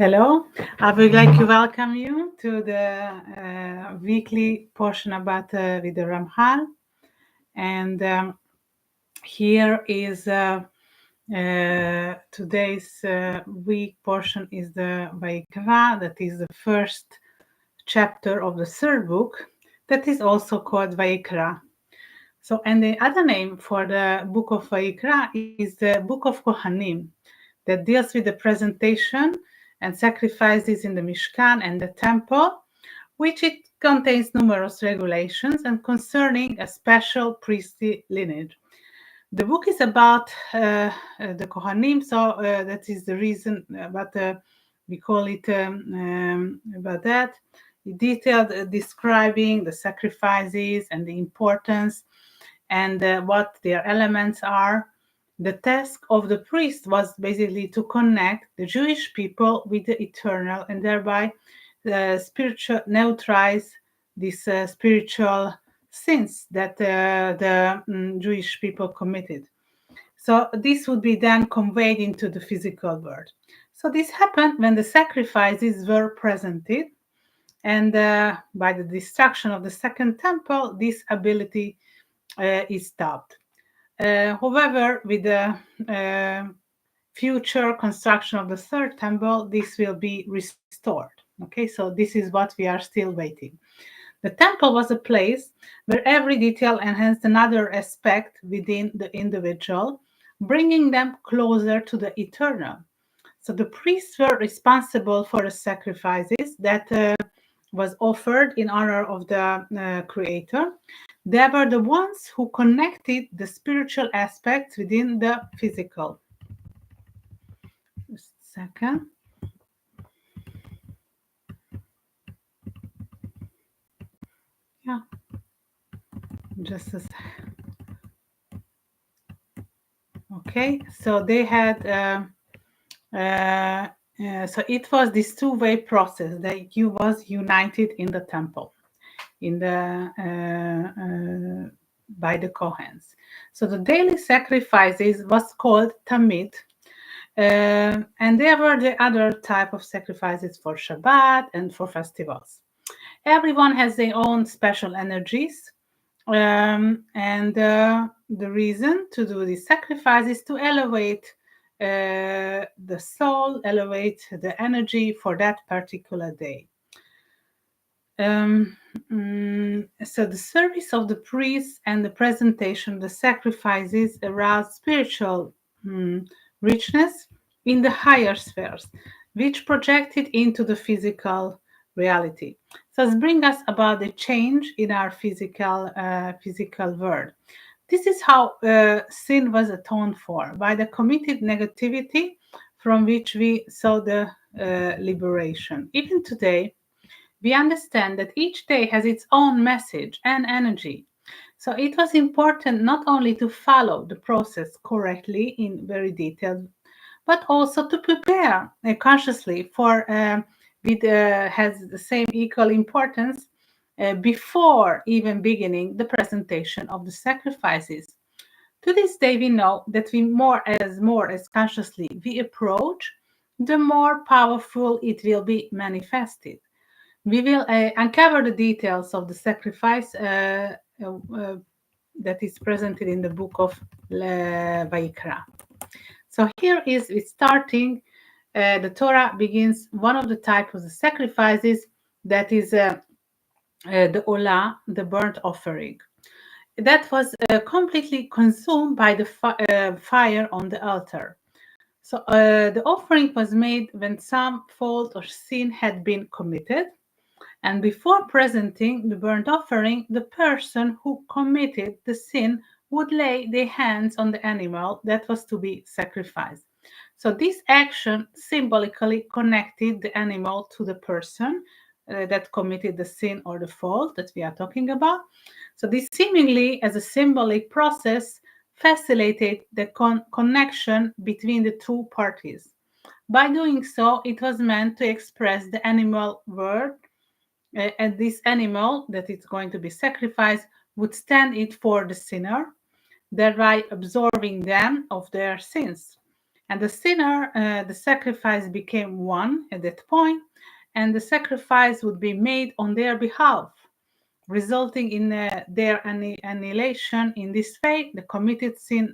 Hello, I would like to welcome you to the weekly portion about with the Ramchal, and here is today's week portion is the Vayikra, that is the first chapter of the third book, that is also called Vayikra. So, and the other name for the book of Vayikra is the Book of Kohanim, that deals with the presentation and sacrifices in the Mishkan and the temple, which it contains numerous regulations and concerning a special priestly lineage. The book is about the Kohanim, so that is the reason, but we call it about that. Detailed describing the sacrifices and the importance and what their elements are. The task of the priest was basically to connect the Jewish people with the eternal and thereby neutralize these spiritual sins that the Jewish people committed. So this would be then conveyed into the physical world. So this happened when the sacrifices were presented, and by the destruction of the second temple, this ability is stopped. However, with the future construction of the third temple, this will be restored. Okay, so this is what we are still waiting. The temple was a place where every detail enhanced another aspect within the individual, bringing them closer to the eternal. So the priests were responsible for the sacrifices that was offered in honor of the Creator. They were the ones who connected the spiritual aspects within the physical. Just a second. Yeah. Just a second. Okay. So they had. So it was this two-way process that you was united in the temple, in the by the Kohens. So the daily sacrifices was called tamid, and there were the other type of sacrifices for Shabbat and for festivals. Everyone has their own special energies, and the reason to do this sacrifice is to elevate the soul, elevate the energy for that particular day. So the service of the priests and the presentation of the sacrifices aroused spiritual richness in the higher spheres, which projected into the physical reality. So this brings us about the change in our physical world. This is how sin was atoned for, by the committed negativity from which we saw the liberation. Even today, we understand that each day has its own message and energy. So it was important not only to follow the process correctly in very detailed, but also to prepare consciously for has the same equal importance before even beginning the presentation of the sacrifices. To this day, we know that we more as consciously we approach, the more powerful it will be manifested. We will uncover the details of the sacrifice that is presented in the book of Vayikra. So here is it starting. The Torah begins one of the types of the sacrifices, that is the Olah, the burnt offering. That was completely consumed by the fire on the altar. So the offering was made when some fault or sin had been committed. And before presenting the burnt offering, the person who committed the sin would lay their hands on the animal that was to be sacrificed. So this action symbolically connected the animal to the person that committed the sin or the fault that we are talking about. So this seemingly as a symbolic process facilitated the connection between the two parties. By doing so, it was meant to express the animal world, and this animal that is going to be sacrificed would stand it for the sinner, thereby absolving them of their sins. And the sinner, the sacrifice became one at that point, and the sacrifice would be made on their behalf, resulting in their annihilation. In this way, the committed sin,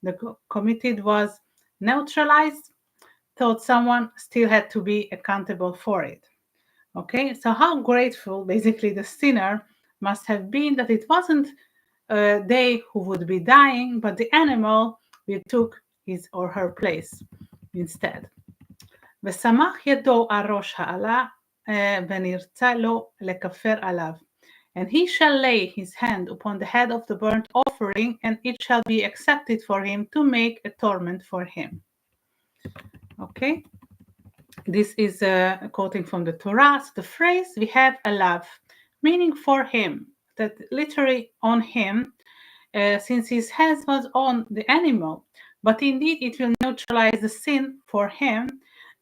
the committed was neutralized, thought someone still had to be accountable for it. Okay, so how grateful basically the sinner must have been that it wasn't they who would be dying, but the animal who took his or her place instead. ושמח ידו על ראש העלה ונרצה לו לכפר עליו. And he shall lay his hand upon the head of the burnt offering, and it shall be accepted for him to make atonement for him. Okay, this is quoting from the Torah. So the phrase we have alav, meaning for him, that literally on him, since his hands was on the animal, but indeed it will neutralize the sin for him.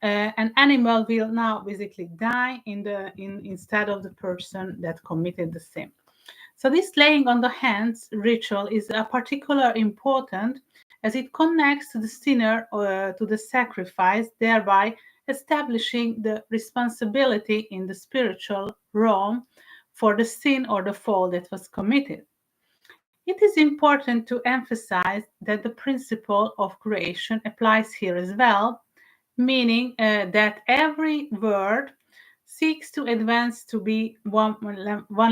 An animal will now basically die instead of the person that committed the sin. So this laying on the hands ritual is particularly important as it connects to the sinner to the sacrifice, thereby establishing the responsibility in the spiritual realm for the sin or the fault that was committed. It is important to emphasize that the principle of creation applies here as well, meaning that every word seeks to advance to be one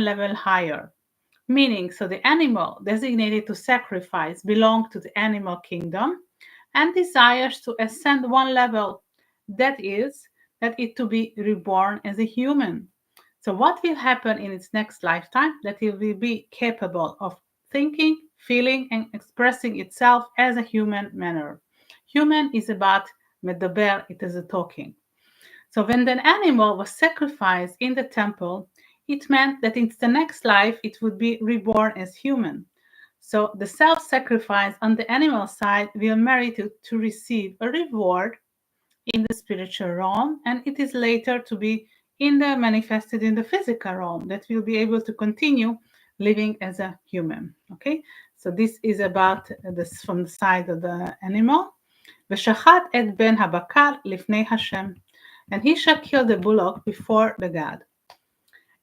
level higher. Meaning, so the animal designated to sacrifice belongs to the animal kingdom and desires to ascend one level, that is, that it to be reborn as a human. So what will happen in its next lifetime? That it will be capable of thinking, feeling, and expressing itself as a human manner. Human is about medaber, it is a talking. So when the animal was sacrificed in the temple, it meant that in the next life it would be reborn as human. So the self-sacrifice on the animal side will merit to receive a reward in the spiritual realm, and it is later to be manifested in the physical realm that will be able to continue living as a human. Okay, so this is about this from the side of the animal. ושחט את בן הבקר לפני השם, and he shall kill the bullock before the God.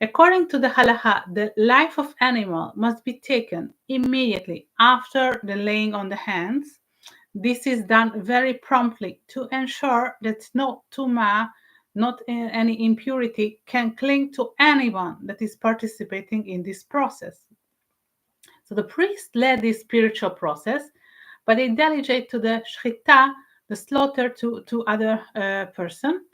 According to the halacha, the life of animal must be taken immediately after the laying on the hands. This is done very promptly to ensure that no tumah, not any impurity, can cling to anyone that is participating in this process. So the priest led this spiritual process, but they delegate to the shchita, the slaughter, to other person.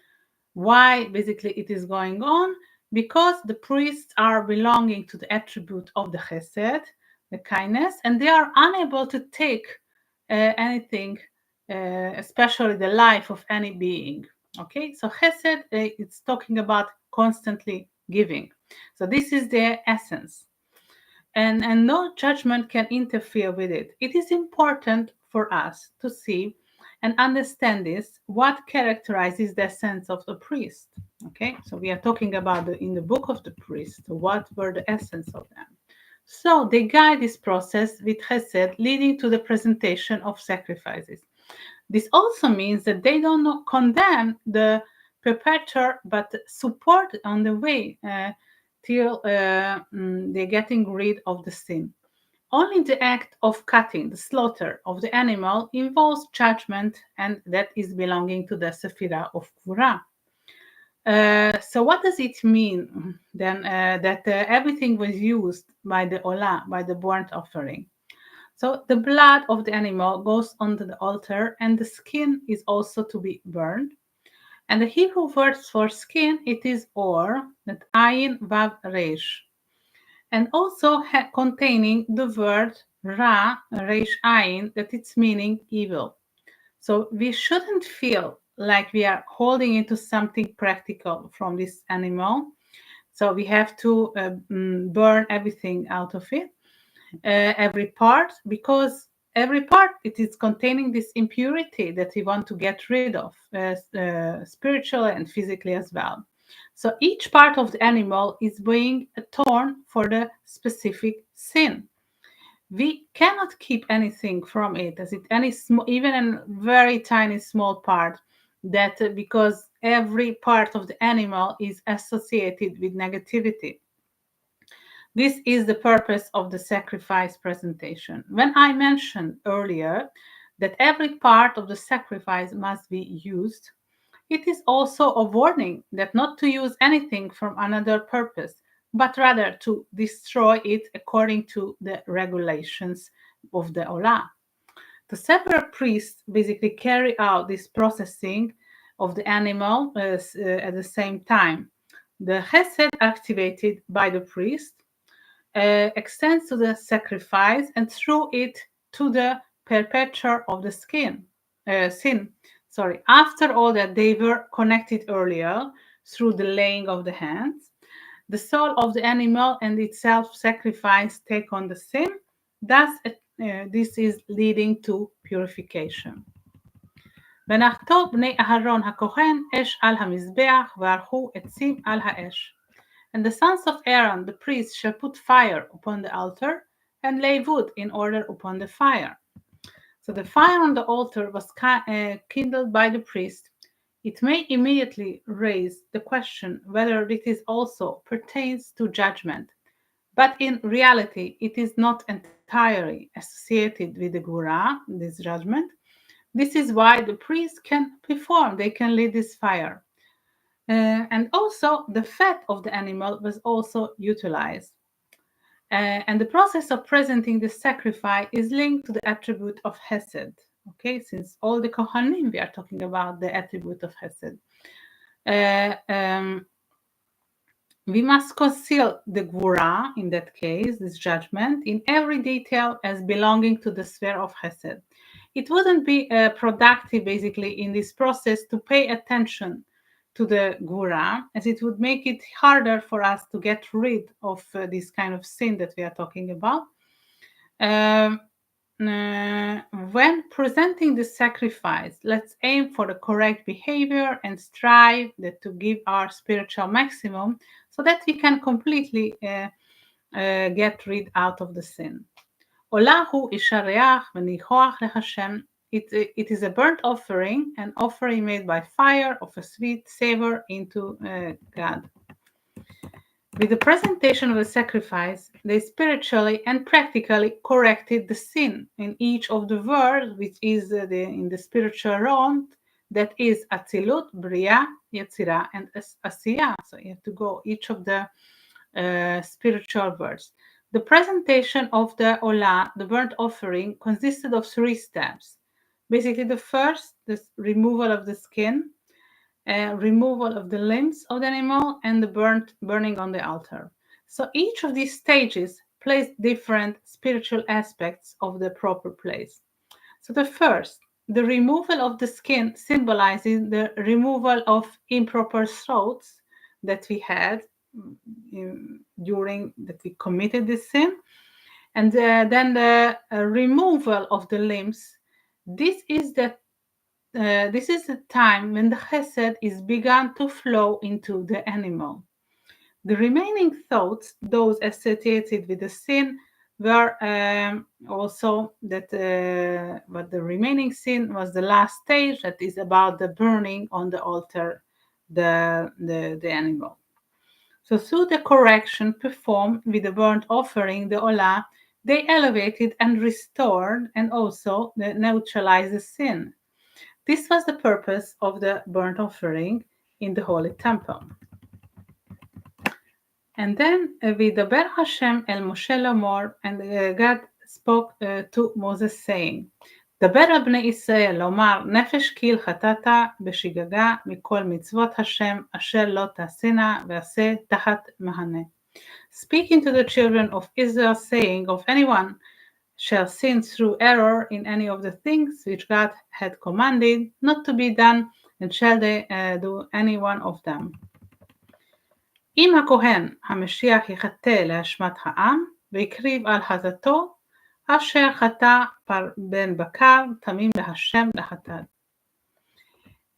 Why basically it is going on? Because the priests are belonging to the attribute of the chesed, the kindness, and they are unable to take anything, especially the life of any being. Okay, so chesed, it's talking about constantly giving. So this is their essence. And no judgment can interfere with it. It is important for us to see and understand this, what characterizes the essence of the priest. Okay, so we are talking about in the book of the priest, what were the essence of them. So they guide this process with chesed, leading to the presentation of sacrifices. This also means that they don't condemn the perpetrator, but support on the way till they're getting rid of the sin. Only the act of cutting, the slaughter of the animal, involves judgment, and that is belonging to the Sephirah of Kvura. So what does it mean then that everything was used by the Olah, by the burnt offering? So the blood of the animal goes onto the altar, and the skin is also to be burned. And the Hebrew word for skin, it is or, that ayin vav resh, and also containing the word ra, resh ayin, that its meaning evil. So we shouldn't feel like we are holding into something practical from this animal. So we have to burn everything out of it, every part, because every part, it is containing this impurity that we want to get rid of, spiritually and physically as well. So each part of the animal is being torn for the specific sin. We cannot keep anything from it, as it any small, even a very tiny small part, that because every part of the animal is associated with negativity. This is the purpose of the sacrifice presentation. When I mentioned earlier that every part of the sacrifice must be used, it is also a warning that not to use anything from another purpose, but rather to destroy it according to the regulations of the Olah. The several priests basically carry out this processing of the animal at the same time. The chesed activated by the priest extends to the sacrifice and through it to the perpetrator of the sin. After all that they were connected earlier through the laying of the hands, the soul of the animal and its self-sacrifice take on the sin. Thus, this is leading to purification. ונחתו בני אהרון הכהן אש על המזבח וערכו עצים על האש. And the sons of Aaron, the priests, shall put fire upon the altar and lay wood in order upon the fire. So the fire on the altar was kindled by the priest. It may immediately raise the question whether it is also pertains to judgment, but in reality it is not entirely associated with the Gura, this judgment. This is why the priest can perform, they can lead this fire. And also the fat of the animal was also utilized. And the process of presenting the sacrifice is linked to the attribute of Hesed. Okay, since all the Kohanim we are talking about the attribute of Hesed. We must conceal the Gvura, in that case, this judgment, in every detail as belonging to the sphere of Hesed. It wouldn't be productive, basically, in this process to pay attention to the Gvura, as it would make it harder for us to get rid of this kind of sin that we are talking about. When presenting the sacrifice, let's aim for the correct behavior and strive to give our spiritual maximum so that we can completely get rid out of the sin. Olah hu ishareach v'nichoach leHashem. It is a burnt offering, an offering made by fire of a sweet savor into God. With the presentation of the sacrifice, they spiritually and practically corrected the sin in each of the words, which is in the spiritual realm, that is Atzilut, Bria, Yetzirah, and Asiyah. So you have to go each of the spiritual words. The presentation of the Olah, the burnt offering, consisted of 3 steps. Basically, the first, the removal of the skin, removal of the limbs of the animal, and the burning on the altar. So each of these stages plays different spiritual aspects of the proper place. So the first, the removal of the skin, symbolizes the removal of improper thoughts that we had during that we committed this sin, and then the removal of the limbs. This is the time when the chesed is begun to flow into the animal. The remaining thoughts, those associated with the sin, were also that, but the remaining sin was the last stage, that is about the burning on the altar, the animal. So through the correction performed with the burnt offering, the Olah, they elevated and restored and also neutralized the sin. This was the purpose of the burnt offering in the Holy Temple. And then Vidaber Hashem el Moshe Lamor, and God spoke to Moses, saying, דבר על בני ישראל, לומר, נפש כי הלכתת בשגגה מכל מצוות השם, אשר לא תעשינה ועשה תחת מהנה. Speaking to the children of Israel, saying, of anyone shall sin through error in any of the things which God had commanded not to be done, and shall they do any one of them. אם הכהן המשיח יחטא להשמת העם, ויקריב על חטאתו, אשר חטא בן בקר, תמים להשם לחטאת.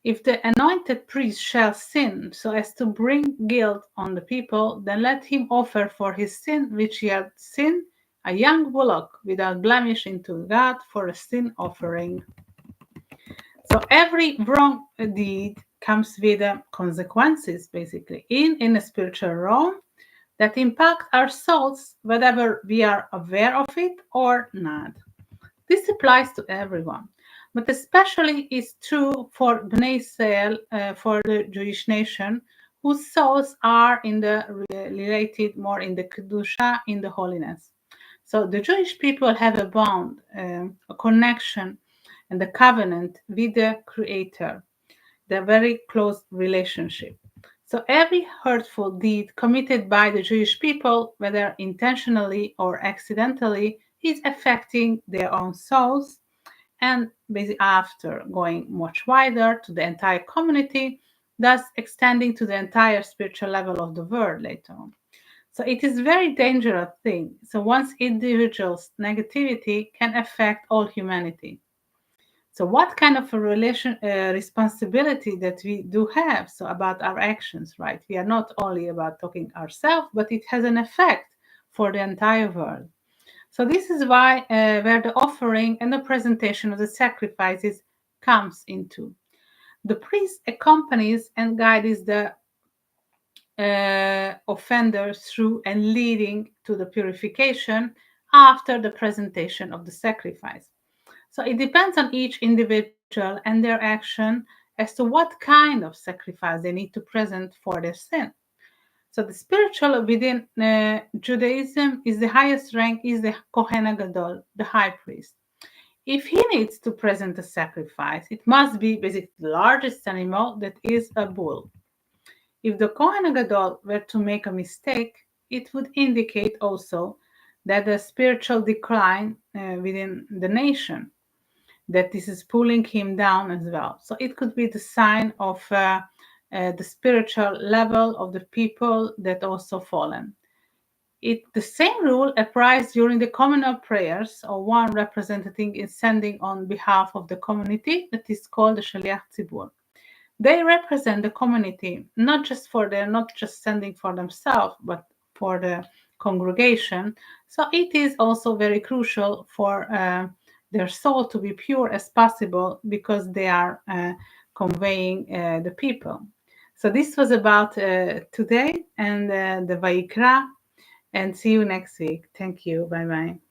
If the anointed priest shall sin so as to bring guilt on the people, then let him offer for his sin which he had sinned a young bullock without blemish into God for a sin offering. So every wrong deed comes with consequences, basically, in a spiritual realm that impact our souls, whether we are aware of it or not. This applies to everyone, but especially is true for Bnei Israel, for the Jewish nation, whose souls are in the related more in the kedusha, in the holiness. So the Jewish people have a bond, a connection, and a covenant with the Creator, the very close relationship. So every hurtful deed committed by the Jewish people, whether intentionally or accidentally, is affecting their own souls, and basically after going much wider to the entire community, thus extending to the entire spiritual level of the world later on. So it is a very dangerous thing. So once individuals' negativity can affect all humanity. So what kind of a responsibility that we do have so about our actions, right? We are not only about talking ourselves, but it has an effect for the entire world. So this is why where the offering and the presentation of the sacrifices comes into. The priest accompanies and guides the offender through and leading to the purification after the presentation of the sacrifice. So it depends on each individual and their action as to what kind of sacrifice they need to present for their sin. So the spiritual within Judaism is the highest rank is the Kohen Gadol, the high priest. If he needs to present a sacrifice, it must be basically the largest animal, that is a bull. If the Kohen Gadol were to make a mistake, it would indicate also that the spiritual decline within the nation, that this is pulling him down as well. So it could be the sign of the spiritual level of the people that also fallen. The same rule applies during the communal prayers, or one representing is sending on behalf of the community, that is called the Shaliach Tzibur. They represent the community, not just sending for themselves, but for the congregation. So it is also very crucial for their soul to be pure as possible, because they are conveying the people. So this was about today and the Vayikra, and see you next week. Thank you. Bye bye.